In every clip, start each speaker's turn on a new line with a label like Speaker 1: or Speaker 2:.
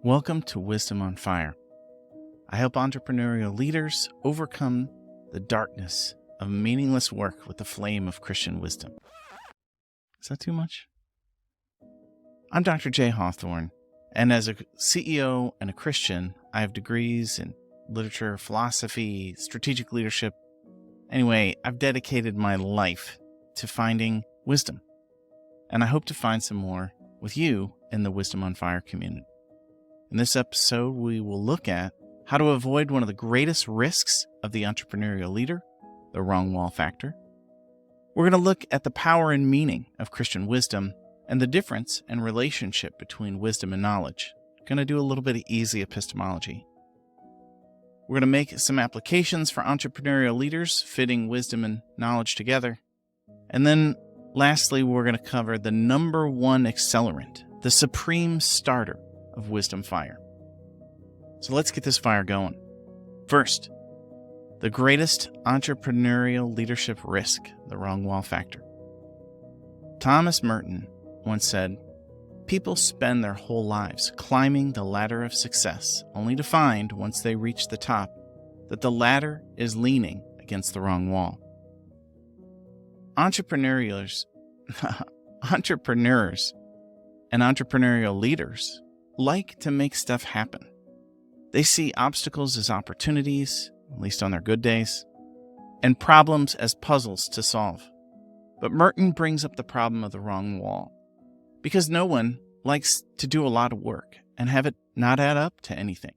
Speaker 1: Welcome to Wisdom on Fire. I help entrepreneurial leaders overcome the darkness of meaningless work with the flame of Christian wisdom. Is that too much? I'm Dr. J. Hawthorne, and as a CEO and a Christian, I have degrees in literature, philosophy, strategic leadership. Anyway, I've dedicated my life to finding wisdom, and I hope to find some more with you in the Wisdom on Fire community. In this episode, we will look at how to avoid one of the greatest risks of the entrepreneurial leader, the wrong wall factor. We're going to look at the power and meaning of Christian wisdom and the difference and relationship between wisdom and knowledge. We're going to do a little bit of easy epistemology. We're going to make some applications for entrepreneurial leaders, fitting wisdom and knowledge together. And then lastly, we're going to cover the number one accelerant, the supreme starter of wisdom fire. So let's get this fire going. First, the greatest entrepreneurial leadership risk, the wrong wall factor. Thomas Merton once said, "People spend their whole lives climbing the ladder of success, only to find, once they reach the top, that the ladder is leaning against the wrong wall." Entrepreneurs and entrepreneurial leaders like to make stuff happen. They see obstacles as opportunities, at least on their good days, and problems as puzzles to solve. But Merton brings up the problem of the wrong wall, because no one likes to do a lot of work and have it not add up to anything,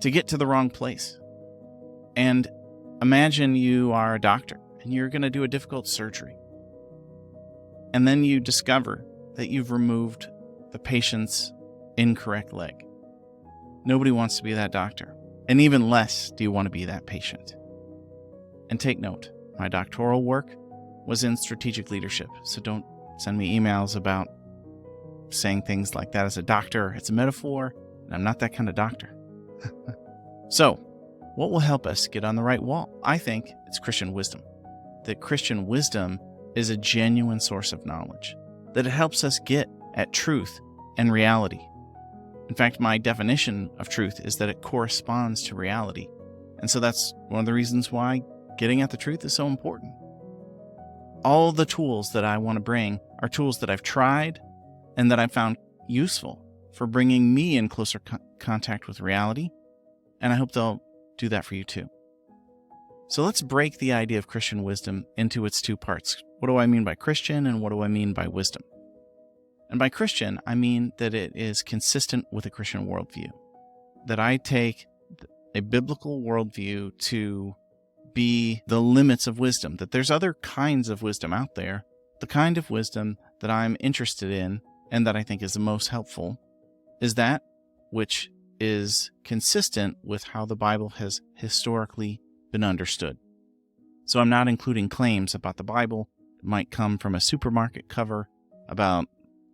Speaker 1: to get to the wrong place. And imagine you are a doctor and you're going to do a difficult surgery. And then you discover that you've removed the patient's incorrect leg. Nobody wants to be that doctor, and even less do you want to be that patient. And take note, my doctoral work was in strategic leadership, so don't send me emails about saying things like that as a doctor. It's a metaphor, and I'm not that kind of doctor. So, what will help us get on the right wall? I think it's Christian wisdom. That Christian wisdom is a genuine source of knowledge, that it helps us get at truth and reality. In fact, my definition of truth is that it corresponds to reality. And so that's one of the reasons why getting at the truth is so important. All the tools that I want to bring are tools that I've tried and that I found useful for bringing me in closer contact with reality. And I hope they'll do that for you too. So let's break the idea of Christian wisdom into its two parts. What do I mean by Christian and what do I mean by wisdom? And by Christian, I mean that it is consistent with a Christian worldview. That I take a biblical worldview to be the limits of wisdom. That there's other kinds of wisdom out there. The kind of wisdom that I'm interested in and that I think is the most helpful is that which is consistent with how the Bible has historically been understood. So I'm not including claims about the Bible that might come from a supermarket cover about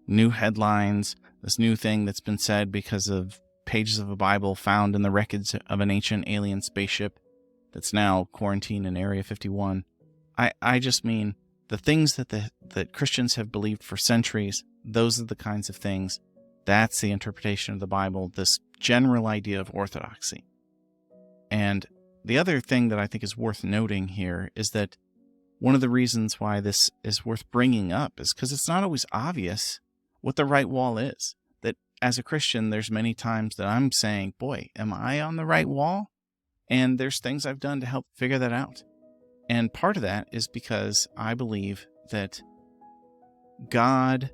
Speaker 1: new headlines, this new thing that's been said because of pages of a Bible found in the wreckage of an ancient alien spaceship that's now quarantined in Area 51. I just mean the things that Christians have believed for centuries, those are the kinds of things. That's the interpretation of the Bible, this general idea of orthodoxy. And the other thing that I think is worth noting here is that one of the reasons why this is worth bringing up is because it's not always obvious what the right wall is. That as a Christian, there's many times that I'm saying, boy, am I on the right wall? And there's things I've done to help figure that out. And part of that is because I believe that God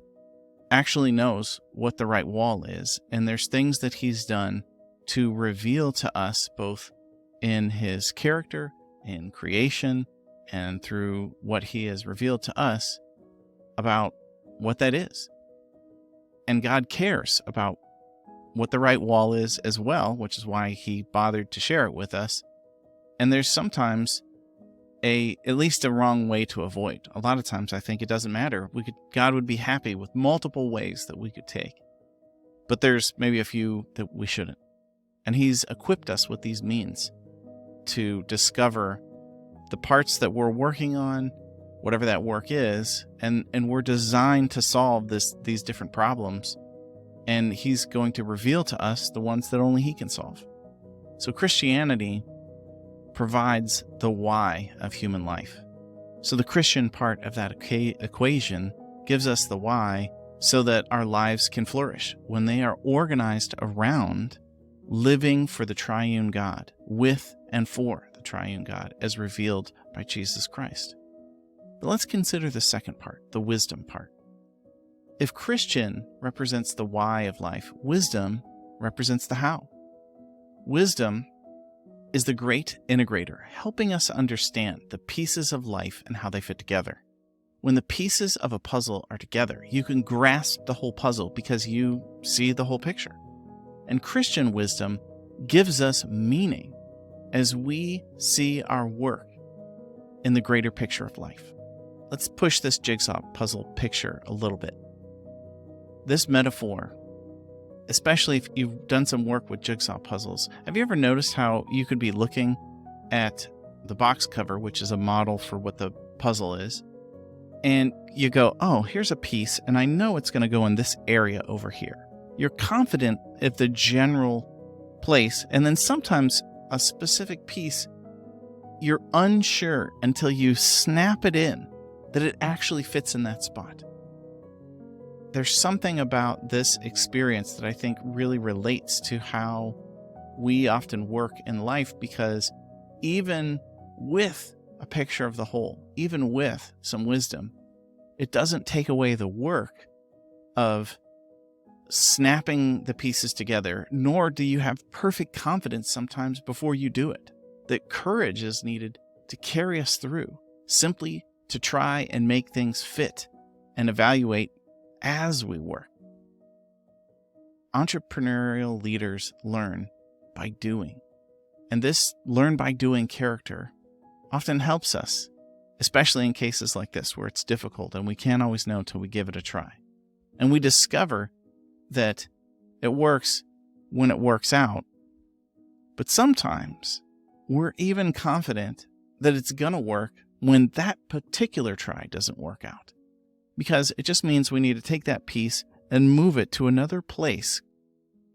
Speaker 1: actually knows what the right wall is. And there's things that he's done to reveal to us both in his character, in creation, and through what he has revealed to us about what that is. And God cares about what the right wall is as well, which is why he bothered to share it with us. And there's sometimes at least a wrong way to avoid. A lot of times I think it doesn't matter. God would be happy with multiple ways that we could take. But there's maybe a few that we shouldn't. And he's equipped us with these means to discover the parts that we're working on, whatever that work is, and we're designed to solve these different problems and he's going to reveal to us the ones that only he can solve. So Christianity provides the why of human life. So the Christian part of that equation gives us the why so that our lives can flourish when they are organized around living for the triune God, with and for the triune God, as revealed by Jesus Christ. But let's consider the second part, the wisdom part. If Christian represents the why of life, wisdom represents the how. Wisdom is the great integrator, helping us understand the pieces of life and how they fit together. When the pieces of a puzzle are together, you can grasp the whole puzzle because you see the whole picture. And Christian wisdom gives us meaning as we see our work in the greater picture of life. Let's push this jigsaw puzzle picture a little bit. This metaphor, especially if you've done some work with jigsaw puzzles, have you ever noticed how you could be looking at the box cover, which is a model for what the puzzle is, and you go, oh, here's a piece, and I know it's going to go in this area over here. You're confident of the general place, and then sometimes a specific piece, you're unsure until you snap it in that it actually fits in that spot. There's something about this experience that I think really relates to how we often work in life, because even with a picture of the whole, even with some wisdom, it doesn't take away the work of snapping the pieces together, nor do you have perfect confidence sometimes before you do it. That courage is needed to carry us through, simply to try and make things fit and evaluate as we work. Entrepreneurial leaders learn by doing, and this learn by doing character often helps us, especially in cases like this where it's difficult and we can't always know until we give it a try. And we discover that it works when it works out, but sometimes we're even confident that it's going to work when that particular try doesn't work out, because it just means we need to take that piece and move it to another place.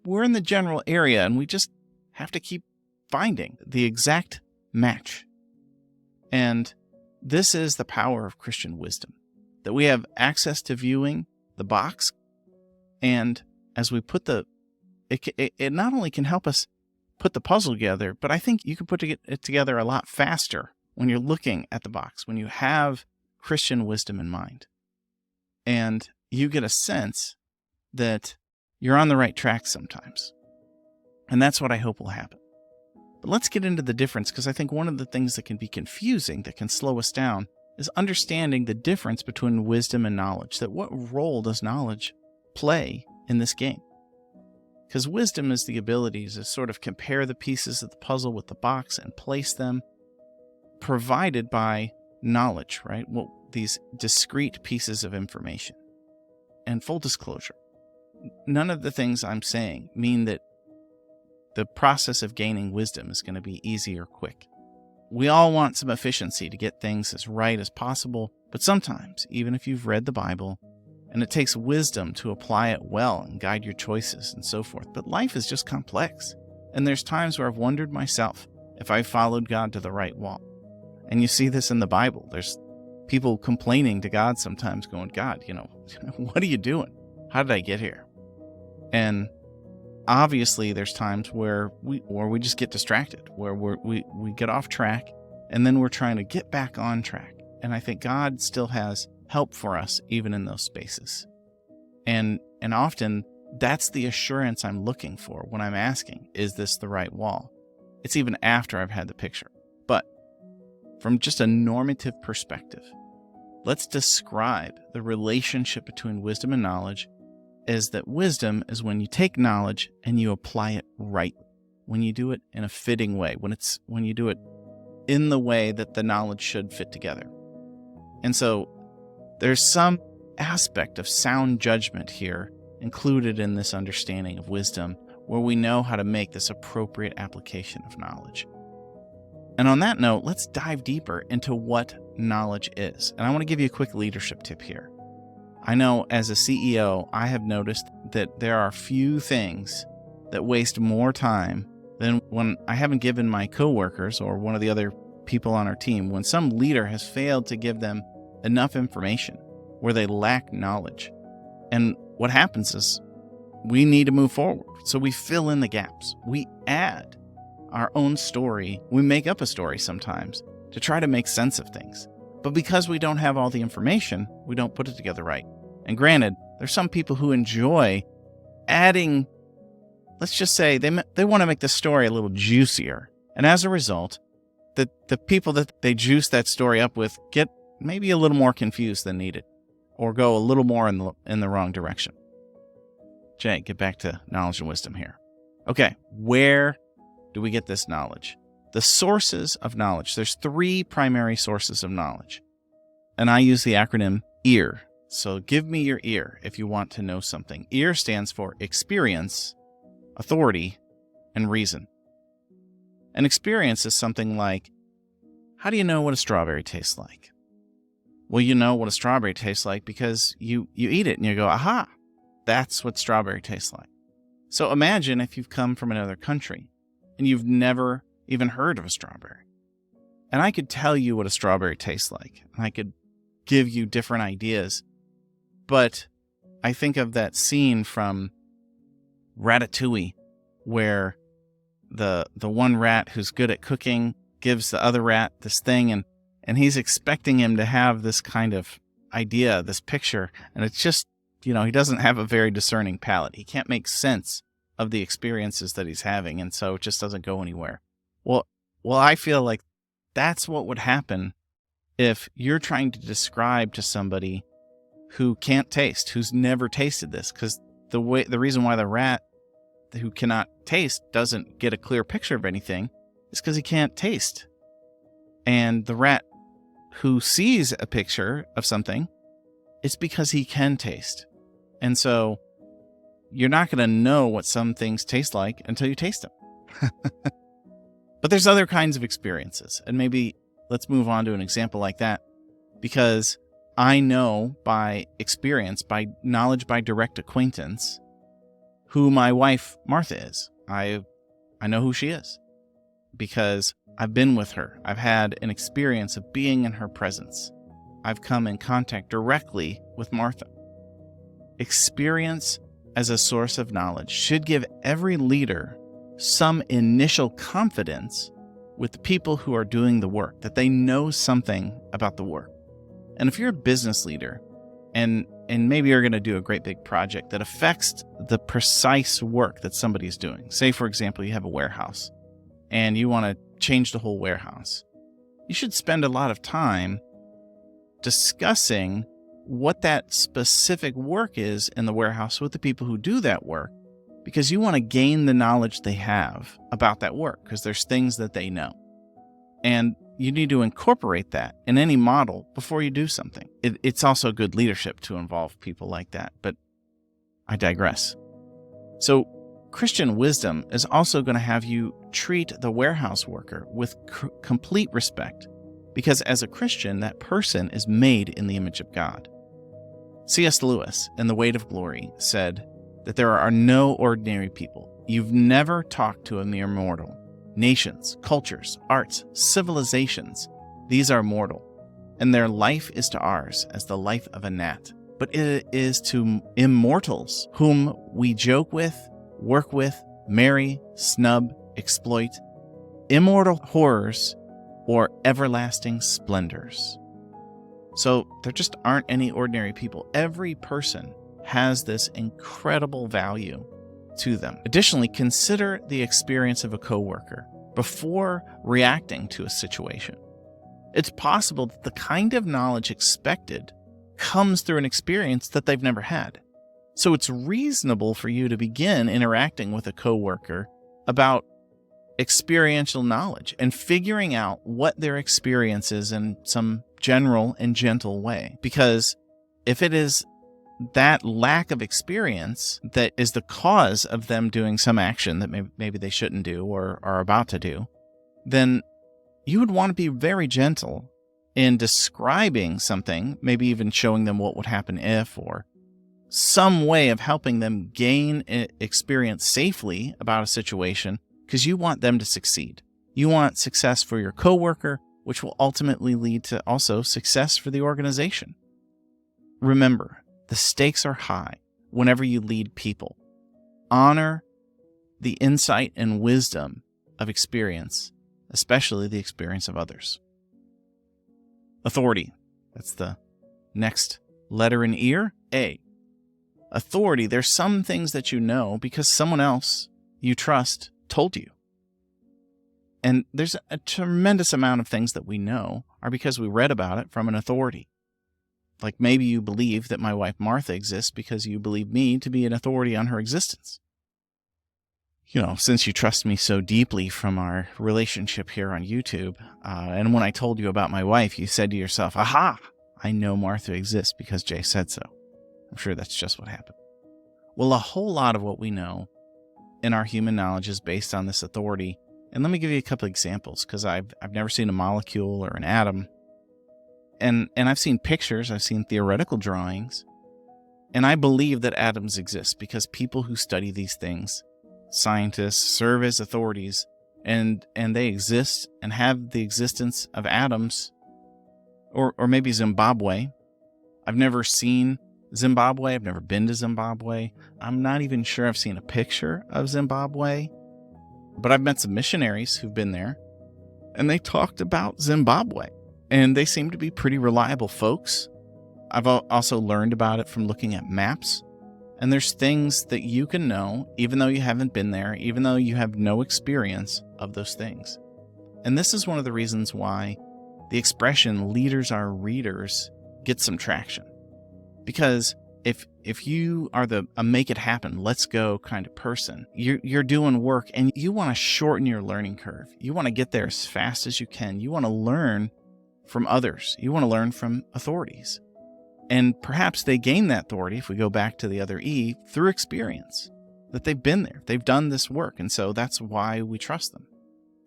Speaker 1: We're in the general area and we just have to keep finding the exact match. And this is the power of Christian wisdom, that we have access to viewing the box, and as we put it not only can help us put the puzzle together, but I think you can put it together a lot faster when you're looking at the box, when you have Christian wisdom in mind. And you get a sense that you're on the right track sometimes. And that's what I hope will happen. But let's get into the difference, because I think one of the things that can be confusing, that can slow us down, is understanding the difference between wisdom and knowledge. That what role does knowledge play in this game? Because wisdom is the ability to sort of compare the pieces of the puzzle with the box and place them, provided by knowledge, right? Well, these discrete pieces of information. And full disclosure, none of the things I'm saying mean that the process of gaining wisdom is going to be easy or quick. We all want some efficiency to get things as right as possible, but sometimes, even if you've read the Bible, and it takes wisdom to apply it well and guide your choices and so forth, but life is just complex. And there's times where I've wondered myself if I followed God to the right wall. And you see this in the Bible. There's people complaining to God sometimes, going, God, what are you doing? How did I get here? And obviously there's times where we just get distracted, where we get off track, and then we're trying to get back on track. And I think God still has help for us even in those spaces. And often that's the assurance I'm looking for when I'm asking, is this the right wall? It's even after I've had the picture. But from just a normative perspective, let's describe the relationship between wisdom and knowledge is that wisdom is when you take knowledge and you apply it right, when you do it in a fitting way, when you do it in the way that the knowledge should fit together. And so there's some aspect of sound judgment here included in this understanding of wisdom, where we know how to make this appropriate application of knowledge. And on that note, let's dive deeper into what knowledge is. And I want to give you a quick leadership tip here. I know as a CEO, I have noticed that there are few things that waste more time than when I haven't given my coworkers or one of the other people on our team, when some leader has failed to give them enough information where they lack knowledge. And what happens is we need to move forward. So we fill in the gaps. We add our own story. We make up a story sometimes to try to make sense of things. But because we don't have all the information, we don't put it together right. And granted, there's some people who enjoy adding, let's just say they want to make the story a little juicier. And as a result, the people that they juice that story up with get maybe a little more confused than needed, or go a little more in the wrong direction. Jay, get back to knowledge and wisdom here. Okay, where do we get this knowledge? The sources of knowledge. There's 3 primary sources of knowledge. And I use the acronym E.A.R. So give me your ear if you want to know something. E.A.R stands for experience, authority, and reason. And experience is something like, how do you know what a strawberry tastes like? Well, you know what a strawberry tastes like because you eat it and you go, aha, that's what strawberry tastes like. So imagine if you've come from another country and you've never even heard of a strawberry. And I could tell you what a strawberry tastes like, and I could give you different ideas. But I think of that scene from Ratatouille where the one rat who's good at cooking gives the other rat this thing, and he's expecting him to have this kind of idea, this picture, and it's just, he doesn't have a very discerning palate. He can't make sense of the experiences that he's having, and so it just doesn't go anywhere. Well, I feel like that's what would happen if you're trying to describe to somebody who can't taste, who's never tasted this, because the reason why the rat who cannot taste doesn't get a clear picture of anything is because he can't taste. And the rat who sees a picture of something, it's because he can taste. And so you're not going to know what some things taste like until you taste them. But there's other kinds of experiences. And maybe let's move on to an example like that, because I know by experience, by knowledge, by direct acquaintance, who my wife, Martha, is. I know who she is because I've been with her. I've had an experience of being in her presence. I've come in contact directly with Martha. Experience as a source of knowledge should give every leader some initial confidence with the people who are doing the work, that they know something about the work. And if you're a business leader and maybe you're going to do a great big project that affects the precise work that somebody's doing. Say, for example, you have a warehouse and you want to change the whole warehouse. You should spend a lot of time discussing what that specific work is in the warehouse with the people who do that work, because you want to gain the knowledge they have about that work, because there's things that they know. And you need to incorporate that in any model before you do something. It's also good leadership to involve people like that, but I digress. So Christian wisdom is also going to have you treat the warehouse worker with complete respect, because as a Christian, that person is made in the image of God. C.S. Lewis, in The Weight of Glory, said that there are no ordinary people. You've never talked to a mere mortal. Nations, cultures, arts, civilizations, these are mortal, and their life is to ours as the life of a gnat. But it is to immortals whom we joke with, work with, marry, snub, exploit, immortal horrors, or everlasting splendors. So there just aren't any ordinary people. Every person has this incredible value to them. Additionally, consider the experience of a coworker before reacting to a situation. It's possible that the kind of knowledge expected comes through an experience that they've never had. So it's reasonable for you to begin interacting with a coworker about experiential knowledge and figuring out what their experience is in some general and gentle way. Because if it is that lack of experience that is the cause of them doing some action that maybe they shouldn't do or are about to do, then you would want to be very gentle in describing something, maybe even showing them what would happen if, or some way of helping them gain experience safely about a situation, because you want them to succeed. You want success for your coworker, which will ultimately lead to also success for the organization. Remember, the stakes are high whenever you lead people. Honor the insight and wisdom of experience, especially the experience of others. Authority. That's the next letter in E.A.R. A. Authority. There's some things that you know because someone else you trust told you. And there's a tremendous amount of things that we know are because we read about it from an authority. Like maybe you believe that my wife Martha exists because you believe me to be an authority on her existence. Since you trust me so deeply from our relationship here on YouTube, and when I told you about my wife, you said to yourself, aha, I know Martha exists because Jay said so. I'm sure that's just what happened. Well, a whole lot of what we know in our human knowledge is based on this authority. And let me give you a couple examples, because I've never seen a molecule or an atom. And I've seen pictures, I've seen theoretical drawings, and I believe that atoms exist because people who study these things, scientists, serve as authorities, and they exist and have the existence of atoms, or maybe Zimbabwe. I've never seen Zimbabwe. I've never been to Zimbabwe. I'm not even sure I've seen a picture of Zimbabwe, but I've met some missionaries who've been there, and they talked about Zimbabwe, and they seem to be pretty reliable folks. I've also learned about it from looking at maps. And there's things that you can know, even though you haven't been there, even though you have no experience of those things. And this is one of the reasons why the expression leaders are readers gets some traction. Because if you are a make it happen, let's go kind of person, you're doing work and you want to shorten your learning curve. You want to get there as fast as you can. You want to learn from others. You want to learn from authorities. And perhaps they gain that authority, if we go back to the other E, through experience, that they've been there, they've done this work, and so that's why we trust them.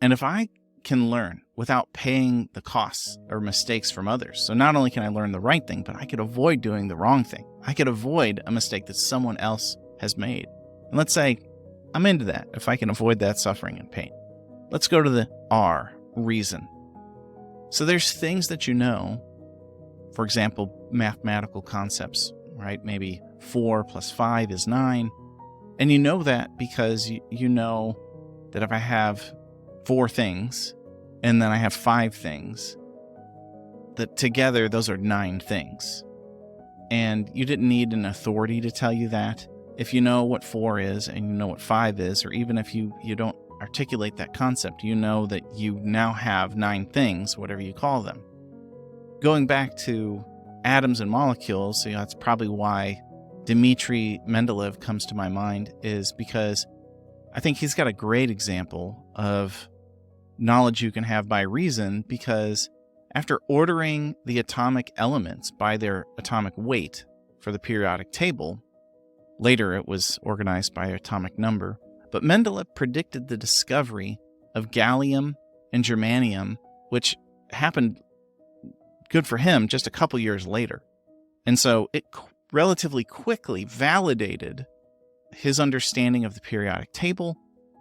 Speaker 1: And if I can learn without paying the costs or mistakes from others, so not only can I learn the right thing, but I could avoid doing the wrong thing. I could avoid a mistake that someone else has made. And let's say I'm into that, if I can avoid that suffering and pain. Let's go to the R, reason. So there's things that you know. For example, mathematical concepts, right? Maybe 4 plus 5 is 9. And you know that because you know that if I have 4 things and then I have 5 things, that together those are 9 things. And you didn't need an authority to tell you that. If you know what 4 is and you know what 5 is, or even if you don't articulate that concept, you know that you now have 9 things, whatever you call them. Going back to atoms and molecules, that's probably why Dmitri Mendeleev comes to my mind, is because I think he's got a great example of knowledge you can have by reason, because after ordering the atomic elements by their atomic weight for the periodic table, later it was organized by atomic number, but Mendeleev predicted the discovery of gallium and germanium, which happened, good for him, just a couple years later. And so it relatively quickly validated his understanding of the periodic table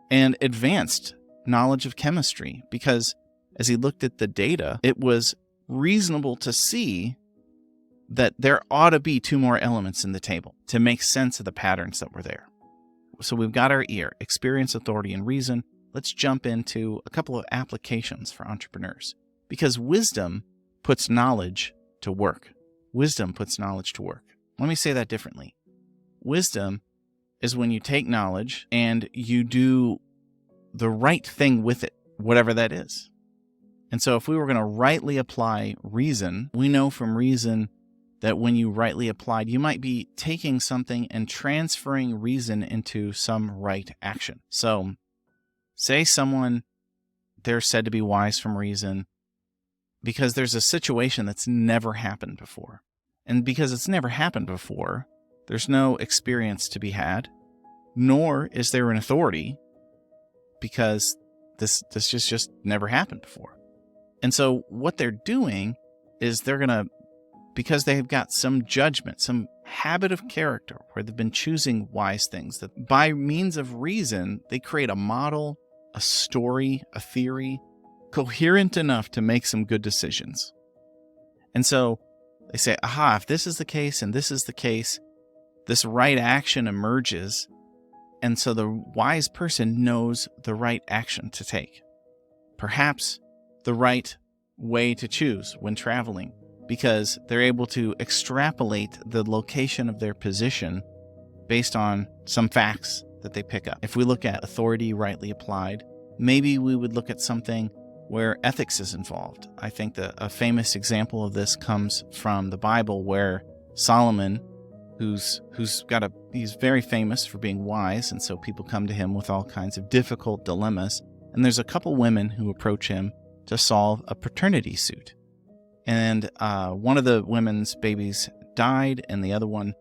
Speaker 1: and advanced knowledge of chemistry, because as he looked at the data, it was reasonable to see that there ought to be 2 more elements in the table to make sense of the patterns that were there. So we've got our E.A.R, experience, authority, and reason. Let's jump into a couple of applications for entrepreneurs, because wisdom puts knowledge to work. Wisdom puts knowledge to work. Let me say that differently. Wisdom is when you take knowledge and you do the right thing with it, whatever that is. And so if we were going to rightly apply reason, we know from reason that when you rightly applied, you might be taking something and transferring reason into some right action. So say someone, they're said to be wise from reason, because there's a situation that's never happened before. And because it's never happened before, there's no experience to be had, nor is there an authority, because this just never happened before. And so what they're doing is because they've got some judgment, some habit of character where they've been choosing wise things, that by means of reason, they create a model, a story, a theory, coherent enough to make some good decisions. And so they say, aha, if this is the case and this is the case, this right action emerges. And so the wise person knows the right action to take. Perhaps the right way to choose when traveling, because they're able to extrapolate the location of their position based on some facts that they pick up. If we look at authority rightly applied, maybe we would look at something where ethics is involved. I think that a famous example of this comes from the Bible, where Solomon, he's very famous for being wise, and so people come to him with all kinds of difficult dilemmas. And there's a couple women who approach him to solve a paternity suit. And one of the women's babies died, and the other one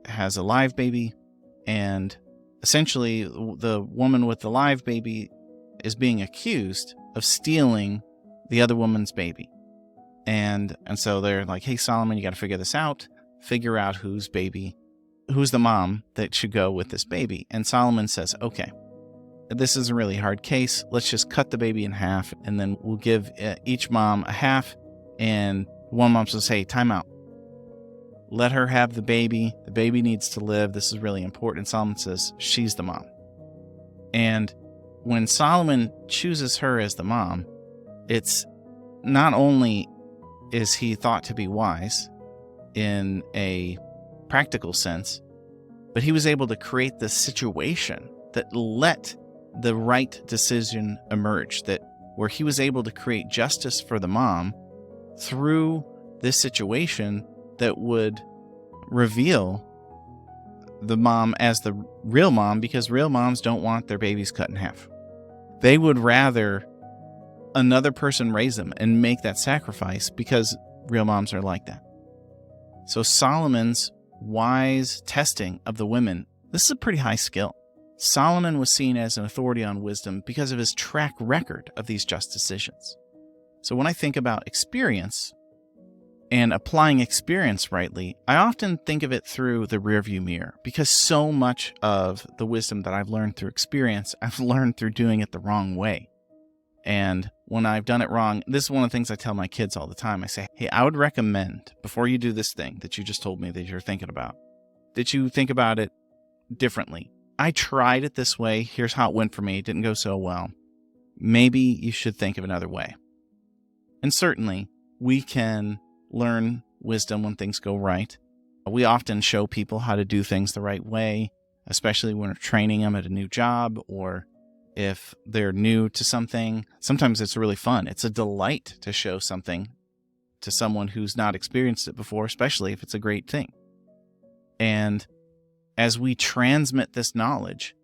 Speaker 1: has a live baby. And essentially, the woman with the live baby is being accused of stealing the other woman's baby. And so they're like, hey, Solomon, you got to figure this out. Figure out who's the mom that should go with this baby. And Solomon says, okay, this is a really hard case. Let's just cut the baby in half, and then we'll give each mom a half. And one mom says, hey, time out. Let her have the baby. The baby needs to live. This is really important. And Solomon says, she's the mom. And when Solomon chooses her as the mom, it's not only is he thought to be wise in a practical sense, but he was able to create this situation that let the right decision emerge, where he was able to create justice for the mom through this situation that would reveal the mom as the real mom, because real moms don't want their babies cut in half. They would rather another person raise them and make that sacrifice, because real moms are like that. So Solomon's wise testing of the women, this is a pretty high skill. Solomon was seen as an authority on wisdom because of his track record of these just decisions. So when I think about experience and applying experience rightly, I often think of it through the rearview mirror, because so much of the wisdom that I've learned through experience, I've learned through doing it the wrong way. And when I've done it wrong, this is one of the things I tell my kids all the time. I say, hey, I would recommend, before you do this thing that you just told me that you're thinking about, that you think about it differently. I tried it this way. Here's how it went for me. It didn't go so well. Maybe you should think of another way. And certainly, we can learn wisdom when things go right. We often show people how to do things the right way, especially when we're training them at a new job, or if they're new to something. Sometimes it's really fun. It's a delight to show something to someone who's not experienced it before, especially if it's a great thing. And as we transmit this knowledge,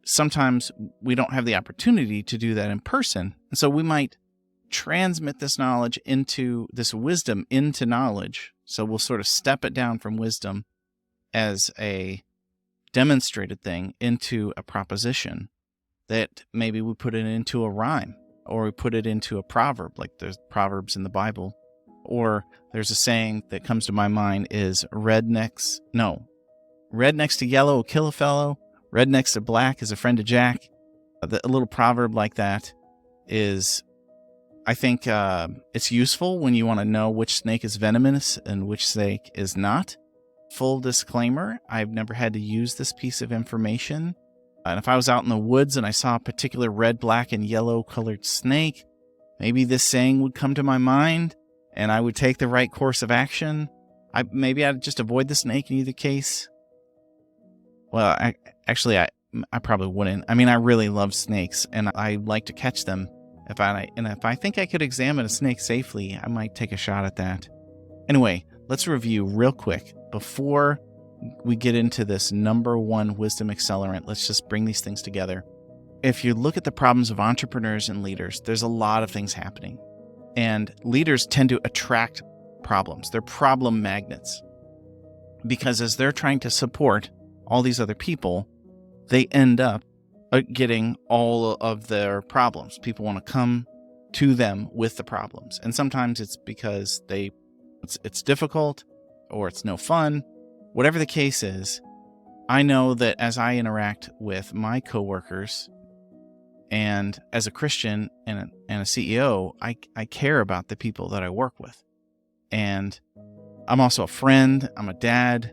Speaker 1: sometimes we don't have the opportunity to do that in person. And so we might transmit this knowledge into this wisdom into knowledge. So we'll sort of step it down from wisdom as a demonstrated thing into a proposition, that maybe we put it into a rhyme, or we put it into a proverb, like there's proverbs in the Bible. Or there's a saying that comes to my mind is red next to yellow will kill a fellow. Red next to black is a friend of Jack. A little proverb like that is, I think it's useful when you want to know which snake is venomous and which snake is not. Full disclaimer, I've never had to use this piece of information. And if I was out in the woods and I saw a particular red, black, and yellow colored snake, maybe this saying would come to my mind and I would take the right course of action. Maybe I'd just avoid the snake in either case. Well, I probably wouldn't. I mean, I really love snakes, and I like to catch them. If I think I could examine a snake safely, I might take a shot at that. Anyway, let's review real quick. Before we get into this number one wisdom accelerant, let's just bring these things together. If you look at the problems of entrepreneurs and leaders, there's a lot of things happening. And leaders tend to attract problems. They're problem magnets. Because as they're trying to support all these other people, they end up getting all of their problems. People want to come to them with the problems. And sometimes it's because they It's difficult, or it's no fun. Whatever the case is, I know that as I interact with my coworkers and as a Christian and a CEO, I care about the people that I work with. And I'm also a friend. I'm a dad.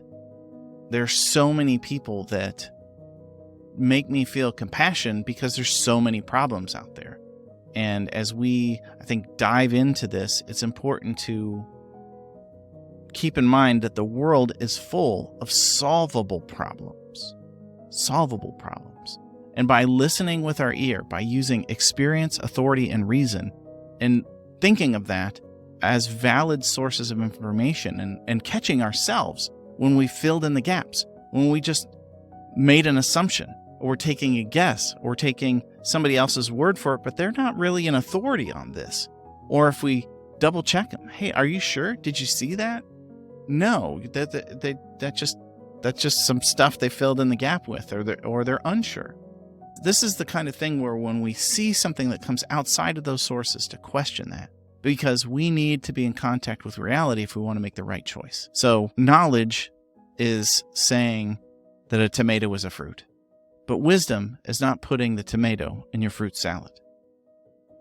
Speaker 1: There's so many people that make me feel compassion because there's so many problems out there. And as we, I think, dive into this, it's important to keep in mind that the world is full of solvable problems. Solvable problems. And by listening with our ear, by using experience, authority, and reason, and thinking of that as valid sources of information and catching ourselves when we filled in the gaps, when we just made an assumption, or we're taking a guess, or taking somebody else's word for it, but they're not really an authority on this. Or if we double check them, hey, are you sure? Did you see that? No, that's just some stuff they filled in the gap with, or they're unsure. This is the kind of thing where when we see something that comes outside of those sources, to question that, because we need to be in contact with reality if we want to make the right choice. So knowledge is saying that a tomato is a fruit, but wisdom is not putting the tomato in your fruit salad.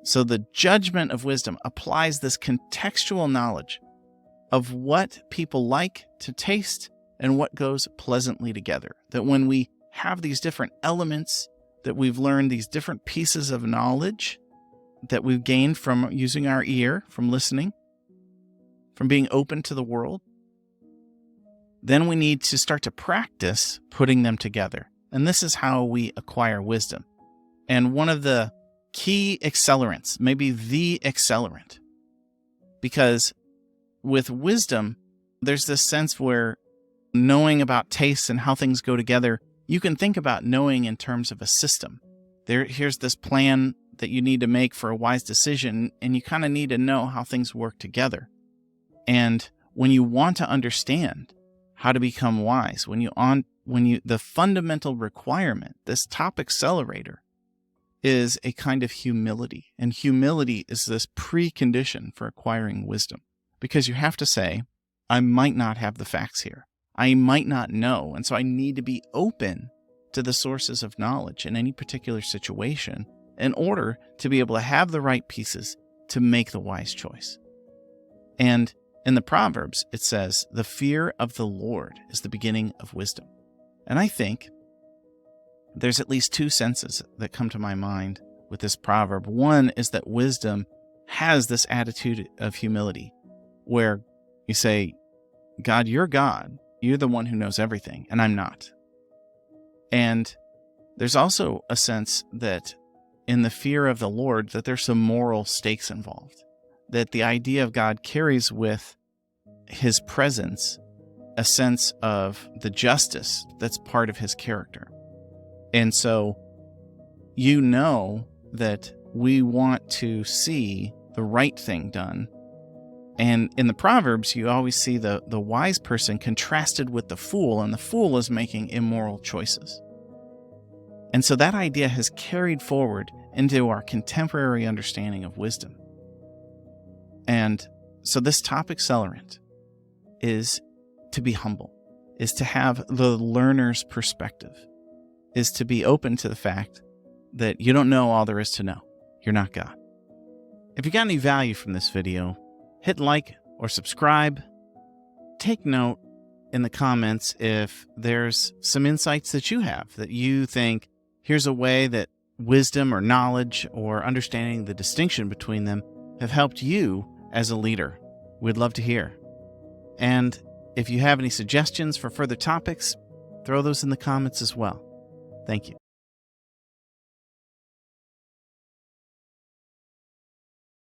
Speaker 1: So the judgment of wisdom applies this contextual knowledge of what people like to taste and what goes pleasantly together. That when we have these different elements that we've learned, these different pieces of knowledge that we've gained from using our ear, from listening, from being open to the world, then we need to start to practice putting them together. And this is how we acquire wisdom. And one of the key accelerants, maybe the accelerant, because with wisdom, there's this sense where knowing about tastes and how things go together, you can think about knowing in terms of a system. Here's this plan that you need to make for a wise decision, and you kind of need to know how things work together. And when you want to understand how to become wise, the fundamental requirement, this top accelerator, is a kind of humility. And humility is this precondition for acquiring wisdom. Because you have to say, I might not have the facts here. I might not know. And so I need to be open to the sources of knowledge in any particular situation in order to be able to have the right pieces to make the wise choice. And in the Proverbs, it says, the fear of the Lord is the beginning of wisdom. And I think there's at least two senses that come to my mind with this proverb. One is that wisdom has this attitude of humility, where you say, God, you're God. You're the one who knows everything, and I'm not. And there's also a sense that in the fear of the Lord, that there's some moral stakes involved, that the idea of God carries with his presence a sense of the justice that's part of his character. And so you know that we want to see the right thing done. And in the Proverbs, you always see the wise person contrasted with the fool, and the fool is making immoral choices. And so that idea has carried forward into our contemporary understanding of wisdom. And so this top accelerant is to be humble, is to have the learner's perspective, is to be open to the fact that you don't know all there is to know. You're not God. If you got any value from this video, hit like or subscribe. Take note in the comments if there's some insights that you have, that you think, here's a way that wisdom or knowledge or understanding the distinction between them have helped you as a leader. We'd love to hear. And if you have any suggestions for further topics, throw those in the comments as well. Thank you.